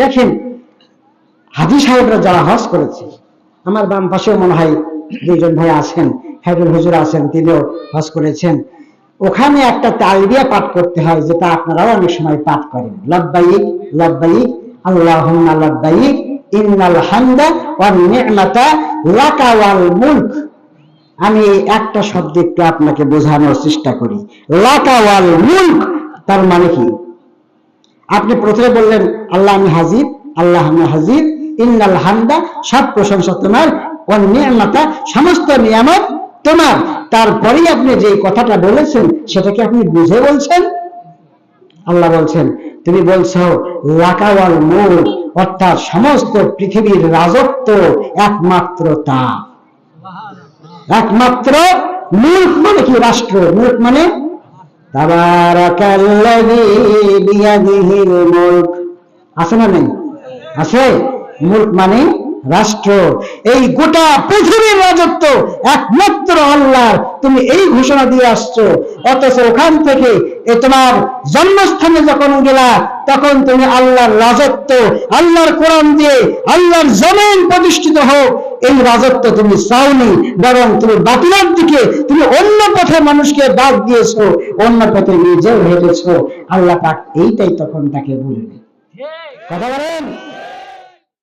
দেখেন হাজী সাহেবরা যারা হজ করেছে, আমার বাম পাশেও মনে হয় দুইজন ভাই আছেন, হাইদুল হুজুর আছেন, তিনিও হজ করেছেন। ওখানে একটা তালবিয়া পাঠ করতে হয়, যেটা আপনারাও অনেক সময় পাঠ করেন, লব্বাইক লব্বাইক আল্লাহুম্মা লব্বাইক ইন্নাল হামদা ওয়ান নি'মাতা লাকা ওয়াল মুলক। আমি একটা শব্দ একটু আপনাকে বোঝানোর চেষ্টা করি। লাকা ওয়াল মুলক তার মানে কি? আপনি প্রথমে বললেন আল্লাহ আমি হাজির, আল্লাহ আমি হাজির, ইন্নাল হামদা সব প্রশংসা তোমার, ওয়ান নি'মাতা সমস্ত নিয়ামত তোমার। তারপরেই আপনি যে কথাটা বলেছেন সেটাকে আপনি বুঝে বলছেন। আল্লাহ বলছেন, তুমি বলছো লাকা ওয়াল মুলক, অর্থাৎ সমস্ত পৃথিবীর রাজত্ব একমাত্র তার। একমাত্র মুলক মানে কি? রাষ্ট্র। মুলক মানে তাবারাকাল্লাযী বিয়াদিহিল মুলক, আছে না নেই? আছে। মুলক মানে রাষ্ট্র। এই গোটা পৃথিবীর রাজত্ব একমাত্র আল্লাহর, তুমি এই ঘোষণা দিয়ে আসছো। অথচ ওখান থেকে তোমার জন্মস্থানে যখন গেলা, তখন তুমি আল্লাহর রাজত্ব, আল্লাহর কোরআন দিয়ে আল্লাহর জমিন প্রতিষ্ঠিত হোক, এই রাজত্ব তুমি চাওনি, বরং তুমি বাতিলের দিকে, তুমি অন্য পথে মানুষকে ডাক দিয়েছো, অন্য পথে নিজেও হেঁটেছো। আল্লাহ পাক এইটাই তখন তাকে বলবে। কথা বলেন।